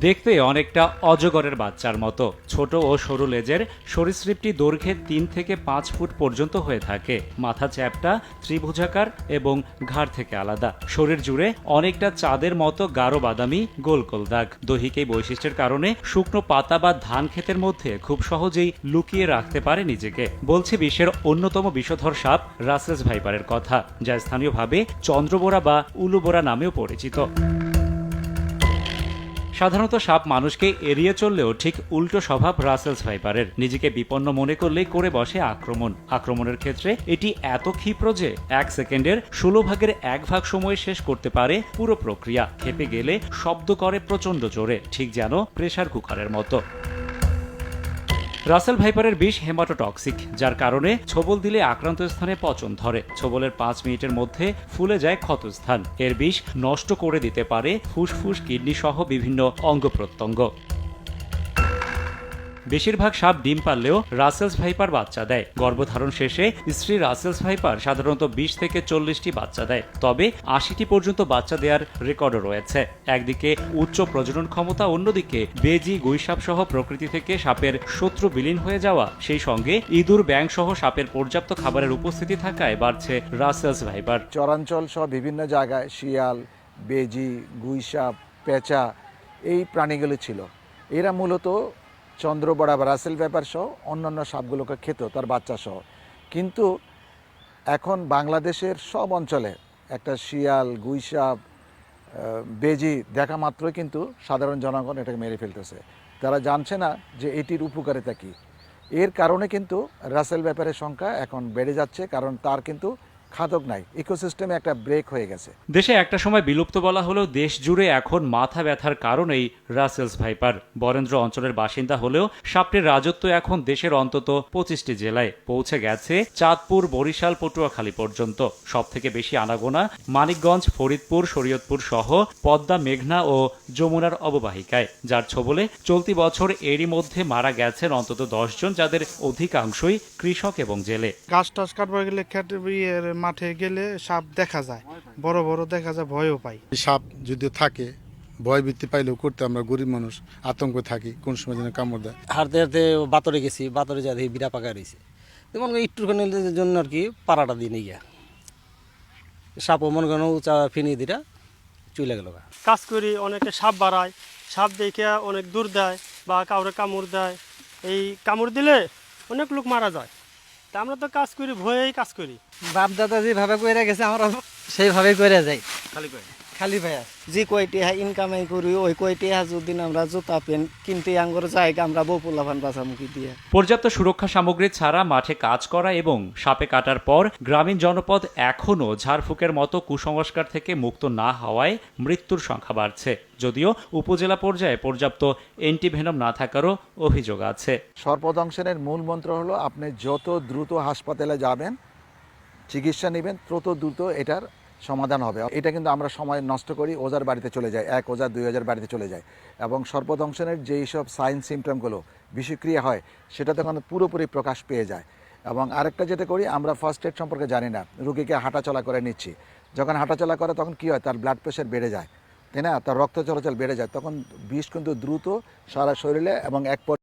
দেখতে অনেকটা অজগরের বাচ্চার মতো ছোট ও সরু লেজের সরীসৃপটি দৈর্ঘ্যে ৩ থেকে ৫ ফুট পর্যন্ত হয়ে থাকে। মাথা চ্যাপ্টা, ত্রিভুজাকার এবং ঘাড় থেকে আলাদা। শরীর জুড়ে অনেকটা চাঁদের মতো গাঢ় বাদামি গোল গোল দাগ। দৈহিক এই বৈশিষ্ট্যের কারণে শুকনো পাতা বা ধান ক্ষেতের মধ্যে খুব সহজেই লুকিয়ে রাখতে পারে নিজেকে। বলছে বিশ্বের অন্যতম বিষধর সাপ রাসেলস ভাইপারের কথা, যা স্থানীয়ভাবে চন্দ্রবোরা বা উলুবোরা নামেও পরিচিত। সাধারণত সাপ মানুষকে এড়িয়ে চললেও ঠিক উল্টো স্বভাব রাসেলস ভাইপারের। নিজেকে বিপন্ন মনে করলেই করে বসে আক্রমণের ক্ষেত্রে এটি এত ক্ষিপ্র যে ১ সেকেন্ডের ১/১ সময় শেষ করতে পারে পুরো প্রক্রিয়া। খেপে গেলে শব্দ করে প্রচণ্ড জোরে, ঠিক যেন প্রেসার কুকারের মতো। রাসেল ভাইপারের বিষ হেমাটোটক্সিক, যার কারণে ছোবল দিলে আক্রান্ত স্থানে পচন ধরে। ছোবলের ৫ মিনিটের মধ্যে ফুলে যায় ক্ষতস্থান। এর বিষ নষ্ট করে দিতে পারে ফুসফুস, কিডনি সহ বিভিন্ন অঙ্গ প্রত্যঙ্গ। বেশিরভাগ সাপ ডিম পারলেও রাসেলস ভাইপার বাচ্চা দেয়। গর্ভধারণ শেষে স্ত্রী রাসেলস ভাইপার সাধারণত ২০ থেকে ৪০টি বাচ্চা দেয়, তবে ৮০টি পর্যন্ত বাচ্চা দেওয়ার রেকর্ডও রয়েছে। একদিকে উচ্চ প্রজনন ক্ষমতা, অন্যদিকে বেজি, গুইসাপ সহ প্রকৃতি থেকে সাপের শত্রু বিলীন হয়ে যাওয়া, সেই সঙ্গে ইঁদুর, ব্যাঙ সহ সাপের পর্যাপ্ত খাবারের উপস্থিতি থাকায় বাড়ছে রাসেলস ভাইপার। চরাঞ্চল সহ বিভিন্ন জায়গায় শিয়াল, বেজি, গুইসাপ, পেঁচা এই প্রাণীগুলো ছিল। এরা মূলত চন্দ্রবড়া বা রাসেল ভাইপার সহ অন্যান্য সাপগুলোকে খেত, তার বাচ্চা সহ। কিন্তু এখন বাংলাদেশের সব অঞ্চলে একটা শিয়াল, গুইসাপ, বেজি দেখা মাত্রই কিন্তু সাধারণ জনগণ এটাকে মেরে ফেলতেছে। তারা জানছে না যে এটির উপকারিতা কী। এর কারণে কিন্তু রাসেল ভাইপারের সংখ্যা এখন বেড়ে যাচ্ছে, কারণ তার কিন্তু খাদক নাই, ইকোসিস্টেমে একটা ব্রেক হয়ে গেছে। দেশে একটা সময় বিলুপ্ত বলা হলেও দেশ জুড়ে এখন মাথা ব্যথার কারণেই রাসেলস ভাইপার। বরেন্দ্র অঞ্চলের বাসিন্দা হলেও সাপটির রাজত্ব এখন দেশের অন্তত ২৫টি জেলায় পৌঁছে গেছে, চাঁদপুর, বরিশাল, পটুয়াখালী পর্যন্ত। সব থেকে বেশি আনাগোনা মানিকগঞ্জ, ফরিদপুর, শরীয়তপুর সহ পদ্মা, মেঘনা ও যমুনার অববাহিকায়, যার ছোবলে চলতি বছর এরই মধ্যে মারা গেছেন অন্তত ১০ জন, যাদের অধিকাংশই কৃষক এবং জেলে। গাছ টাছ কাটবার গেলে মাঠে গেলে সাপ দেখা যায়, বড় বড় দেখা যায়, ভয়ও পাই। সাপ যদি থাকে, ভয় ভীতি পাইলেও করতে আমরা গরিব মানুষ আতঙ্ক থাকি, কোন সময় যেন কামড় দেয়। হাঁটতে হাঁটতে বাতরে গেছি, বাতরে যা দেখি বিড়া পাকা রয়েছে, যেমন একটুখানি জন্য আর কি পাড়াটা দিয়ে নিয়ে গিয়া সাপও মনে করেন উঁচা ফিনি দিটা চলে গেল। কাজ করি, অনেকে সাপ বাড়ায়, সাপ দেখে অনেক দূর দেয় বা কাউরে কামড় দেয়। এই কামড় দিলে অনেক লোক মারা যায়। তা আমরা তো কাজ করি, ভয়েই কাজ করি। বাপ দাদা যেভাবে করে গেছে আমরা সেইভাবে করে যাই। খালি ভাইয়া যে কয়টি ইনকামাই করি ওই কয়টি যদি আমরা জুতা প্যান্ট কিনতে আঙ্গর জায়গা আমরা বপুলাভান বাঁচামুখী দিয়ে। পর্যাপ্ত সুরক্ষা সামগ্রী ছাড়া মাঠে কাজ করা এবং সাপে কাটার পর গ্রামীণ জনপদ এখনও ঝাড়ফুঁকের মতো কুসংস্কার থেকে মুক্ত না হওয়ায় মৃত্যুর সংখ্যা বাড়ছে, যদিও উপজেলা পর্যায়ে পর্যাপ্ত অ্যান্টিভেনম না থাকারও অভিযোগ আছে। সর্পদংশনের মূল মন্ত্র হলো আপনি যত দ্রুত হাসপাতালে যাবেন, চিকিৎসা নেবেন, তত দ্রুত এটার সমাধান হবে। এটা কিন্তু আমরা সময় নষ্ট করি, ওজার বাড়িতে চলে যায়, ১ ওজার ২ ওজার বাড়িতে চলে যায়, এবং সর্পদংশনের যেই সব সাইন সিমটমগুলো বিষক্রিয়া হয় সেটা তখন পুরোপুরি প্রকাশ পেয়ে যায়। এবং আরেকটা যেটা করি, আমরা ফার্স্ট এড সম্পর্কে জানি না, রুগীকে হাঁটাচলা করে নিচ্ছি। যখন হাঁটাচলা করে তখন কী হয়, তার ব্লাড প্রেশার বেড়ে যায়, তাই না, তার রক্ত চলাচল বেড়ে যায়, তখন বিষ কিন্তু দ্রুত সারা শরীরে এবং